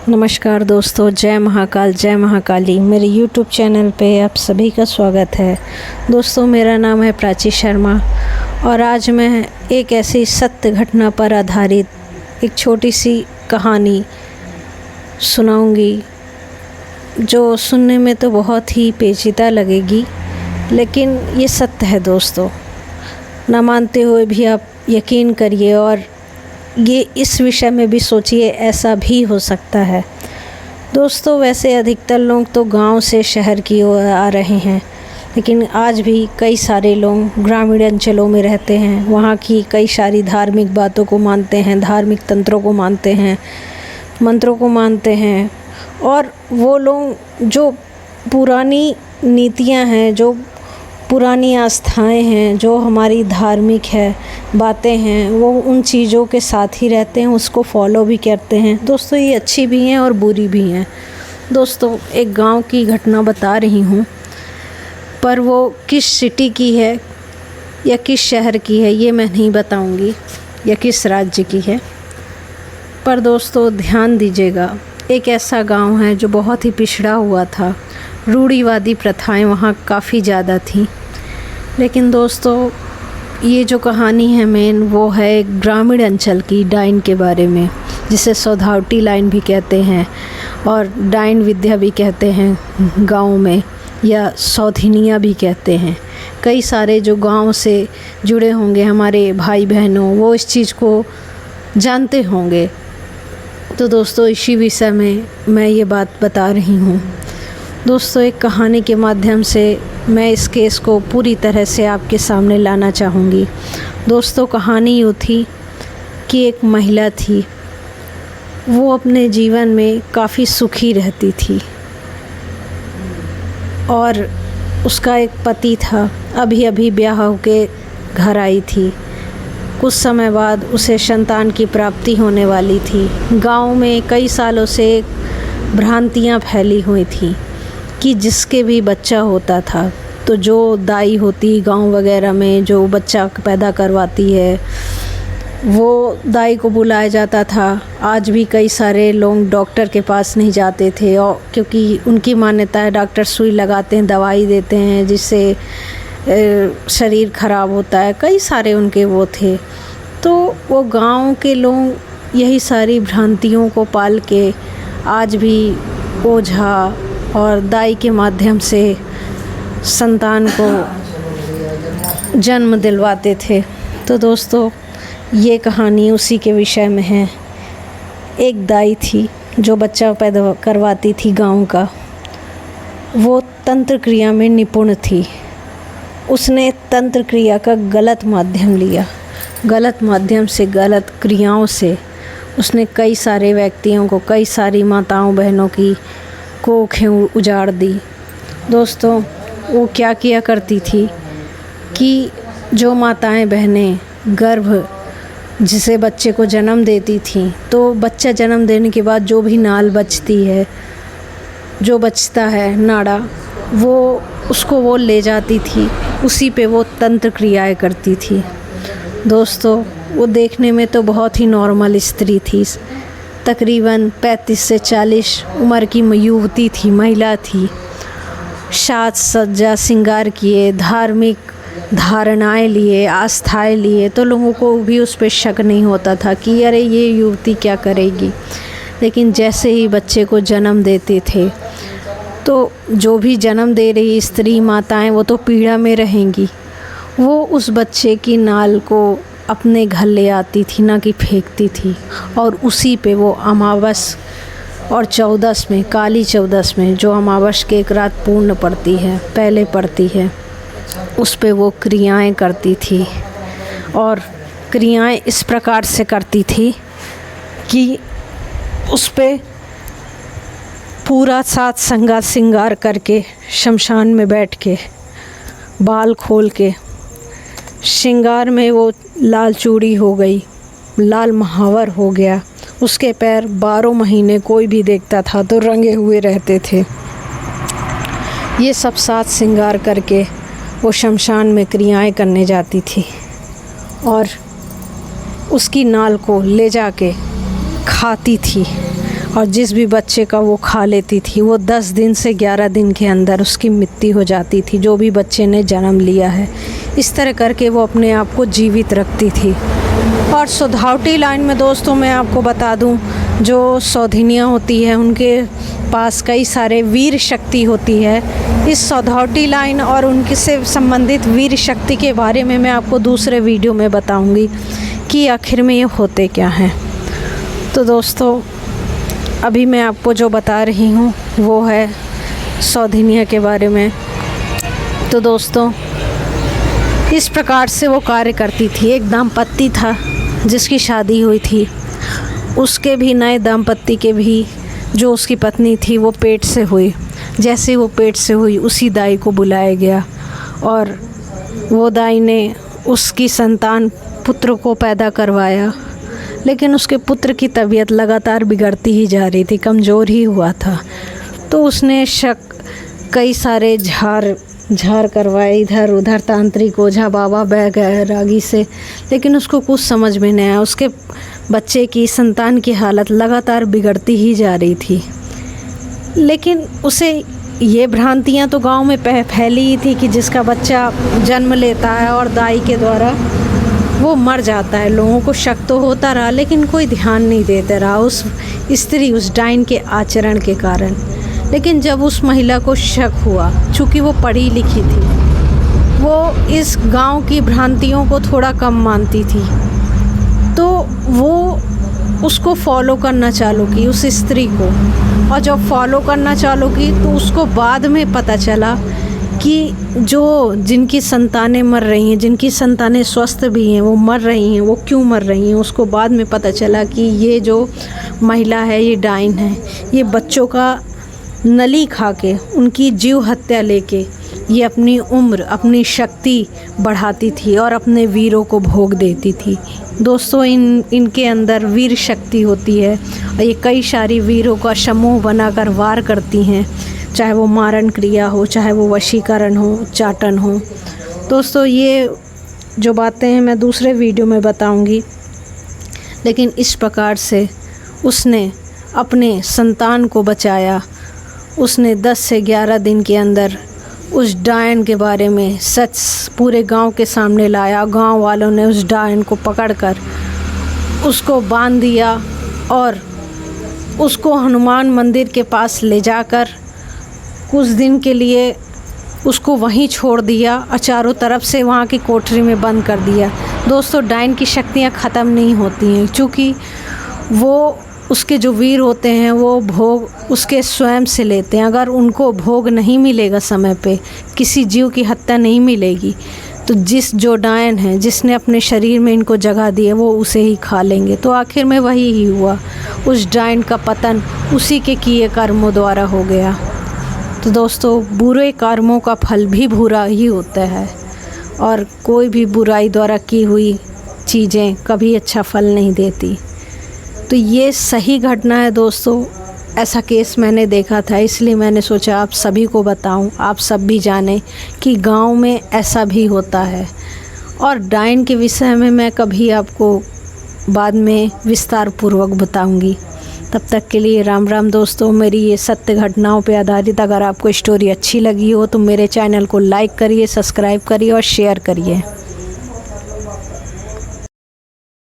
नमस्कार दोस्तों, जय महाकाल जय महाकाली। मेरे YouTube चैनल पे आप सभी का स्वागत है। दोस्तों, मेरा नाम है प्राची शर्मा और आज मैं एक ऐसी सत्य घटना पर आधारित एक छोटी सी कहानी सुनाऊंगी जो सुनने में तो बहुत ही पेचीदा लगेगी, लेकिन ये सत्य है दोस्तों। ना मानते हुए भी आप यकीन करिए और ये इस विषय में भी सोचिए, ऐसा भी हो सकता है। दोस्तों, वैसे अधिकतर लोग तो गांव से शहर की ओर आ रहे हैं, लेकिन आज भी कई सारे लोग ग्रामीण अंचलों में रहते हैं। वहाँ की कई सारी धार्मिक बातों को मानते हैं, धार्मिक तंत्रों को मानते हैं, मंत्रों को मानते हैं। और वो लोग जो पुरानी नीतियाँ हैं, जो पुरानी आस्थाएं हैं, जो हमारी धार्मिक है बातें हैं, वो उन चीज़ों के साथ ही रहते हैं, उसको फॉलो भी करते हैं। दोस्तों, ये अच्छी भी हैं और बुरी भी हैं। दोस्तों, एक गांव की घटना बता रही हूँ, पर वो किस सिटी की है या किस शहर की है ये मैं नहीं बताऊँगी, या किस राज्य की है। पर दोस्तों, ध्यान दीजिएगा, एक ऐसा गांव है जो बहुत ही पिछड़ा हुआ था। रूढ़िवादी प्रथाएं वहाँ काफ़ी ज़्यादा थी। लेकिन दोस्तों, ये जो कहानी है मेन, वो है एक ग्रामीण अंचल की डाइन के बारे में, जिसे सौधावटी लाइन भी कहते हैं और डाइन विद्या भी कहते हैं गाँव में, या सौधिनिया भी कहते हैं। कई सारे जो गाँव से जुड़े होंगे हमारे भाई बहनों, वो इस चीज़ को जानते होंगे। तो दोस्तों, इसी विषय में मैं ये बात बता रही हूँ। दोस्तों, एक कहानी के माध्यम से मैं इस केस को पूरी तरह से आपके सामने लाना चाहूँगी। दोस्तों, कहानी यूँ थी कि एक महिला थी, वो अपने जीवन में काफ़ी सुखी रहती थी और उसका एक पति था, अभी अभी ब्याह होके घर आई थी। कुछ समय बाद उसे संतान की प्राप्ति होने वाली थी। गांव में कई सालों से भ्रांतियां फैली हुई थी कि जिसके भी बच्चा होता था तो जो दाई होती गांव वगैरह में, जो बच्चा पैदा करवाती है, वो दाई को बुलाया जाता था। आज भी कई सारे लोग डॉक्टर के पास नहीं जाते थे, और क्योंकि उनकी मान्यता है डॉक्टर सुई लगाते हैं, दवाई देते हैं, जिससे शरीर ख़राब होता है। कई सारे उनके वो थे। तो वो गांव के लोग यही सारी भ्रांतियों को पाल के आज भी ओझा और दाई के माध्यम से संतान को जन्म दिलवाते थे। तो दोस्तों, ये कहानी उसी के विषय में है। एक दाई थी जो बच्चा पैदा करवाती थी गांव का। वो तंत्र क्रिया में निपुण थी। उसने तंत्र क्रिया का गलत माध्यम लिया। गलत माध्यम से, गलत क्रियाओं से उसने कई सारे व्यक्तियों को, कई सारी माताओं बहनों की कोखें उजाड़ दी। दोस्तों, वो क्या किया करती थी कि जो माताएं बहनें गर्भ जिसे बच्चे को जन्म देती थी, तो बच्चा जन्म देने के बाद जो भी नाल बचती है, जो बचता है नाड़ा, वो उसको वो ले जाती थी, उसी पे वो तंत्र क्रियाएं करती थी। दोस्तों, वो देखने में तो बहुत ही नॉर्मल स्त्री थी। तकरीबन 35 से 40 उम्र की युवती थी, महिला थी। साज सज्जा श्रृंगार किए, धार्मिक धारणाएं लिए, आस्थाएं लिए, तो लोगों को भी उस पर शक नहीं होता था कि अरे ये युवती क्या करेगी। लेकिन जैसे ही बच्चे को जन्म देते थे, तो जो भी जन्म दे रही स्त्री माताएं, वो तो पीड़ा में रहेंगी। वो उस बच्चे की नाल को अपने घर ले आती थी, ना कि फेंकती थी, और उसी पे वो अमावस और चौदस में, काली चौदस में, जो अमावस के एक रात पूर्ण पड़ती है, पहले पड़ती है, उस पे वो क्रियाएं करती थी। और क्रियाएं इस प्रकार से करती थी कि उस पे पूरा साज संगार श्रृंगार करके, शमशान में बैठ के, बाल खोल के, श्रृंगार में वो लाल चूड़ी हो गई, लाल महावर हो गया, उसके पैर 12 महीने कोई भी देखता था तो रंगे हुए रहते थे। ये सब साज श्रृंगार करके वो शमशान में क्रियाएं करने जाती थी और उसकी नाल को ले जाके खाती थी और जिस भी बच्चे का वो खा लेती थी वो 10 दिन से 11 दिन के अंदर उसकी मृत्यु हो जाती थी, जो भी बच्चे ने जन्म लिया है। इस तरह करके वो अपने आप को जीवित रखती थी। और सौधावटी लाइन में दोस्तों मैं आपको बता दूं, जो सौधिनियाँ होती है उनके पास कई सारे वीर शक्ति होती है। इस सौधावटी लाइन और उनके से संबंधित वीर शक्ति के बारे में मैं आपको दूसरे वीडियो में बताऊंगी कि आखिर में ये होते क्या हैं। तो दोस्तों अभी मैं आपको जो बता रही हूँ वो है सौधिनिया के बारे में। तो दोस्तों इस प्रकार से वो कार्य करती थी। एक दाम्पत्य था जिसकी शादी हुई थी, उसके भी नए दाम्पत्य के भी जो उसकी पत्नी थी वो पेट से हुई। जैसे वो पेट से हुई उसी दाई को बुलाया गया और वो दाई ने उसकी संतान पुत्र को पैदा करवाया, लेकिन उसके पुत्र की तबीयत लगातार बिगड़ती ही जा रही थी, कमज़ोर ही हुआ था। तो उसने कई सारे झाड़ करवाए इधर उधर, तांत्रिक ओझा बाबा बैरागी से, लेकिन उसको कुछ समझ में नहीं आया। उसके बच्चे की संतान की हालत लगातार बिगड़ती ही जा रही थी। लेकिन उसे ये भ्रांतियाँ तो गांव में फैली ही थी कि जिसका बच्चा जन्म लेता है और दाई के द्वारा वो मर जाता है। लोगों को शक तो होता रहा लेकिन कोई ध्यान नहीं देता रहा उस स्त्री, उस डाइन के आचरण के कारण। लेकिन जब उस महिला को शक हुआ, चूँकि वो पढ़ी लिखी थी, वो इस गांव की भ्रांतियों को थोड़ा कम मानती थी, तो वो उसको फॉलो करना चालू की, उस स्त्री को। और जब फॉलो करना चालू की तो उसको बाद में पता चला कि जिनकी संतानें मर रही हैं, जिनकी संतानें स्वस्थ भी हैं, वो मर रही हैं। वो क्यों मर रही हैं उसको बाद में पता चला कि ये जो महिला है ये डाइन है। ये बच्चों का नली खा के, उनकी जीव हत्या लेके ये अपनी उम्र, अपनी शक्ति बढ़ाती थी और अपने वीरों को भोग देती थी। दोस्तों इनके अंदर वीर शक्ति होती है और ये कई सारी वीरों का समूह बनाकर वार करती हैं, चाहे वो मारण क्रिया हो, चाहे वो वशीकरण हो, चाटन हो। दोस्तों ये जो बातें हैं मैं दूसरे वीडियो में बताऊंगी। लेकिन इस प्रकार से उसने अपने संतान को बचाया। उसने 10 से 11 दिन के अंदर उस डायन के बारे में सच पूरे गांव के सामने लाया। गांव वालों ने उस डायन को पकड़कर उसको बांध दिया और उसको हनुमान मंदिर के पास ले जाकर कुछ दिन के लिए उसको वहीं छोड़ दिया और चारों तरफ से वहाँ की कोठरी में बंद कर दिया। दोस्तों डायन की शक्तियाँ ख़त्म नहीं होती हैं, क्योंकि वो उसके जो वीर होते हैं वो भोग उसके स्वयं से लेते हैं। अगर उनको भोग नहीं मिलेगा समय पे, किसी जीव की हत्या नहीं मिलेगी, तो जो डायन है जिसने अपने शरीर में इनको जगह दी है वो उसे ही खा लेंगे। तो आखिर में वही ही हुआ, उस डायन का पतन उसी के किए कर्मों द्वारा हो गया। तो दोस्तों बुरे कर्मों का फल भी बुरा ही होता है और कोई भी बुराई द्वारा की हुई चीज़ें कभी अच्छा फल नहीं देती। तो ये सही घटना है दोस्तों, ऐसा केस मैंने देखा था, इसलिए मैंने सोचा आप सभी को बताऊं, आप सब भी जानें कि गांव में ऐसा भी होता है। और डायन के विषय में मैं कभी आपको बाद में विस्तार पूर्वक बताऊंगी। तब तक के लिए राम राम दोस्तों। मेरी ये सत्य घटनाओं पर आधारित अगर आपको स्टोरी अच्छी लगी हो तो मेरे चैनल को लाइक करिए, सब्सक्राइब करिए और शेयर करिए।